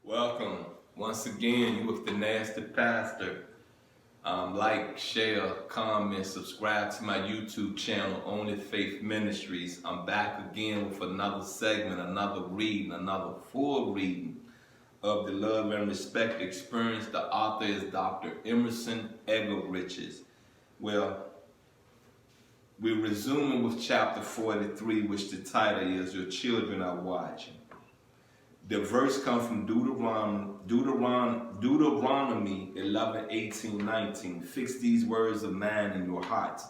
Welcome once again. You with the Nasty Pastor. Like, share, comment, subscribe to my YouTube channel, Only Faith Ministries. I'm back again with another segment, another reading, another full reading of the Love and Respect Experience. The author is Dr. Emerson Eggerichs. Well, we're resuming with chapter 43, which the title is Your Children Are Watching. The verse comes from Deuteronomy 11, 18, 19. Fix these words of mine in your hearts.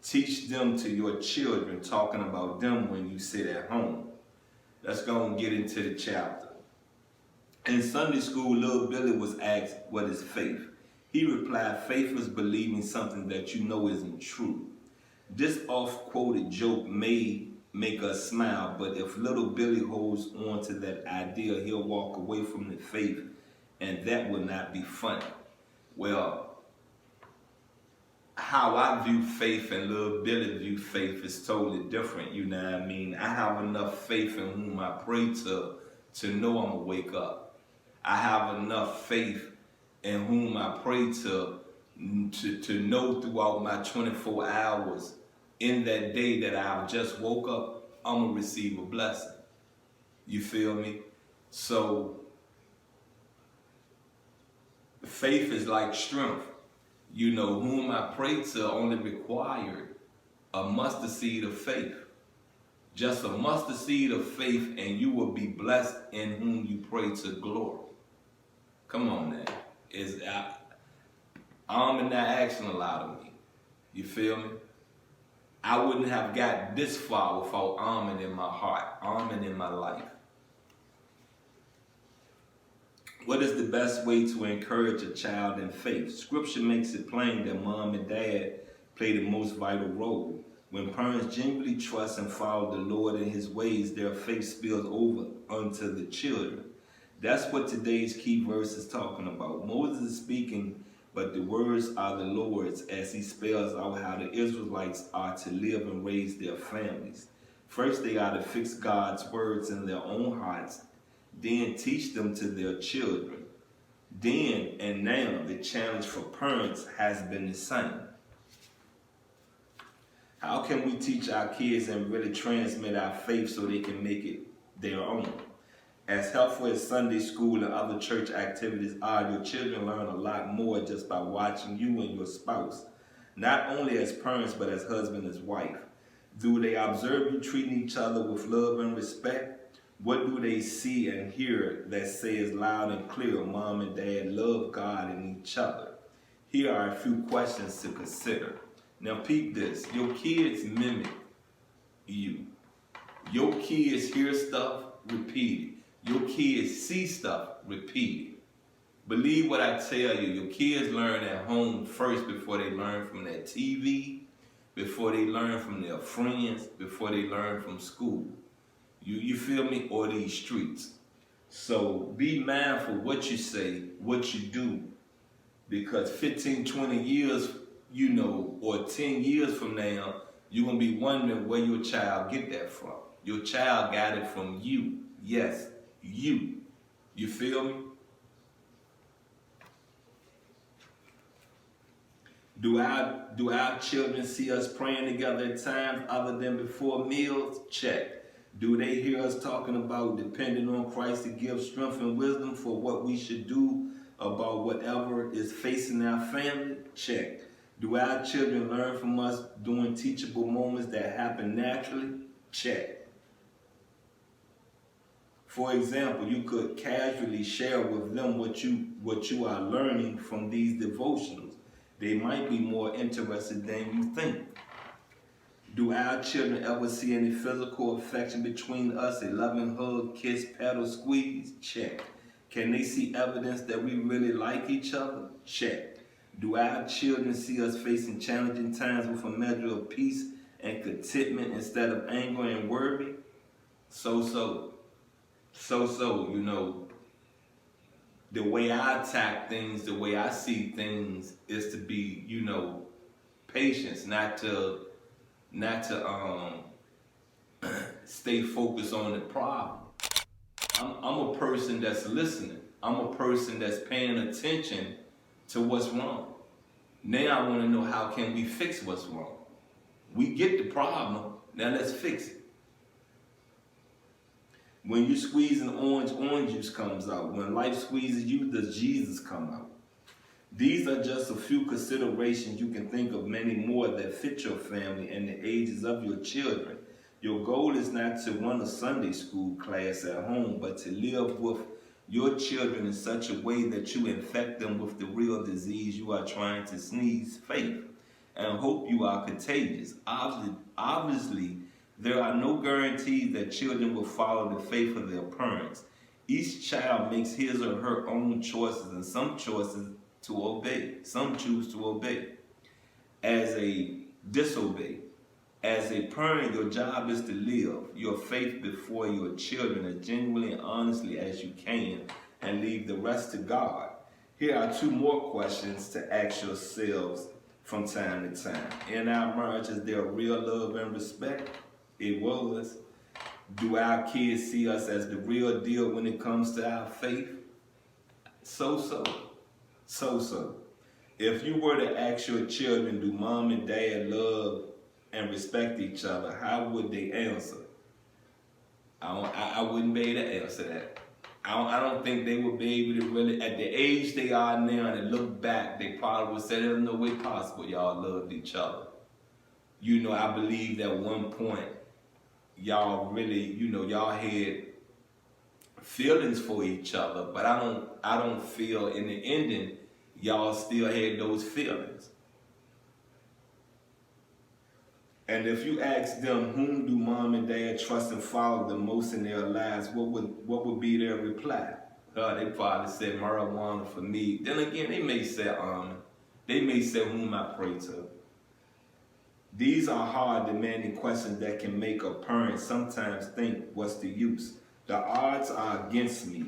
Teach them to your children, talking about them when you sit at home. Let's go and get into the chapter. In Sunday school, little Billy was asked, what is faith? He replied, faith is believing something that you know isn't true. This oft-quoted joke may make us smile, but if little Billy holds on to that idea, he'll walk away from the faith, and that will not be funny. Well, how I view faith and little Billy view faith is totally different, you know what I mean? I have enough faith in whom I pray to know I'm gonna wake up. I have enough faith in whom I pray to know throughout my 24 hours in that day that I've just woke up, I'm going to receive a blessing. You feel me? So, faith is like strength. You know, whom I pray to only required a mustard seed of faith. Just a mustard seed of faith, and you will be blessed in whom you pray to glory. Come on now. I'm not asking a lot of me. You feel me? I wouldn't have got this far without almond in my heart, almond in my life. What is the best way to encourage a child in faith? Scripture makes it plain that mom and dad play the most vital role. When parents genuinely trust and follow the Lord in His ways, their faith spills over unto the children. That's what today's key verse is talking about. Moses is speaking, but the words are the Lord's, as he spells out how the Israelites are to live and raise their families. First, they are to fix God's words in their own hearts, then teach them to their children. Then and now, the challenge for parents has been the same. How can we teach our kids and really transmit our faith so they can make it their own? As helpful as Sunday school and other church activities are, your children learn a lot more just by watching you and your spouse, not only as parents, but as husband and wife. Do they observe you treating each other with love and respect? What do they see and hear that says loud and clear, Mom and Dad love God and each other? Here are a few questions to consider. Now peep this. Your kids mimic you. Your kids hear stuff, repeat it. Your kids see stuff, repeat it. Believe what I tell you. Your kids learn at home first before they learn from their TV, before they learn from their friends, before they learn from school. You feel me? Or these streets. So be mindful what you say, what you do, because 15, 20 years, you know, or 10 years from now, you're going to be wondering where your child get that from. Your child got it from you. Yes, you. You feel me? Do our children see us praying together at times other than before meals? Check. Do they hear us talking about depending on Christ to give strength and wisdom for what we should do about whatever is facing our family? Check. Do our children learn from us during teachable moments that happen naturally? Check. For example, you could casually share with them what you are learning from these devotionals. They might be more interested than you think. Do our children ever see any physical affection between us? A loving hug, kiss, pat, or squeeze? Check. Can they see evidence that we really like each other? Check. Do our children see us facing challenging times with a measure of peace and contentment instead of anger and worry? So, you know, the way I attack things, the way I see things is to be, you know, patience, not to stay focused on the problem. I'm a person that's listening. I'm a person that's paying attention to what's wrong. Now I want to know, how can we fix what's wrong? We get the problem, now let's fix it. When you squeeze an orange, orange juice comes out. When life squeezes you, does Jesus come out? These are just a few considerations. You can think of many more that fit your family and the ages of your children. Your goal is not to run a Sunday school class at home, but to live with your children in such a way that you infect them with the real disease you are trying to sneeze, faith, and hope you are contagious. Obviously, there are no guarantees that children will follow the faith of their parents. Each child makes his or her own choices, and some choices to obey. Some choose to obey as a disobey. As a parent, your job is to live your faith before your children as genuinely and honestly as you can, and leave the rest to God. Here are two more questions to ask yourselves from time to time. In our marriage, is there real love and respect? It was. Do our kids see us as the real deal when it comes to our faith? So. If you were to ask your children, do mom and dad love and respect each other, how would they answer? I wouldn't be able to answer that. I don't think they would be able to really, at the age they are now, and look back, they probably would say there's no way possible y'all loved each other. You know, I believe at one point, y'all really, you know, y'all had feelings for each other, but I don't feel in the ending y'all still had those feelings. And if you ask them, whom do mom and dad trust and follow the most in their lives, what would be their reply? They probably said marijuana for me. Then again, they may say they may say whom I pray to. These are hard, demanding questions that can make a parent sometimes think, what's the use? The odds are against me.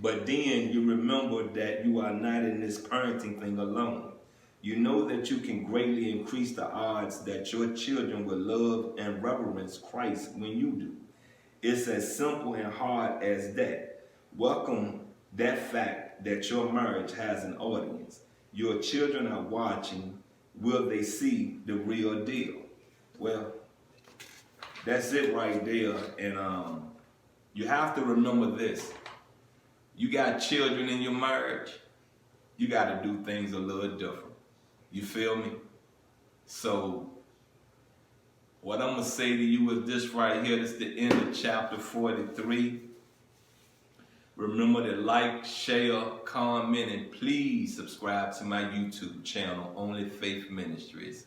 But then you remember that you are not in this parenting thing alone. You know that you can greatly increase the odds that your children will love and reverence Christ when you do. It's as simple and hard as that. Welcome that fact that your marriage has an audience. Your children are watching. Will they see the real deal? Well, that's it right there. And you have to remember this. You got children in your marriage, you got to do things a little different. You feel me? So, what I'm going to say to you is this right here. This is the end of chapter 43. Remember to like, share, comment, and please subscribe to my YouTube channel, Only Faith Ministries.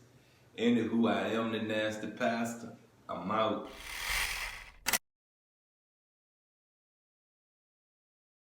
Anywho, I am the Nasty Pastor. I'm out.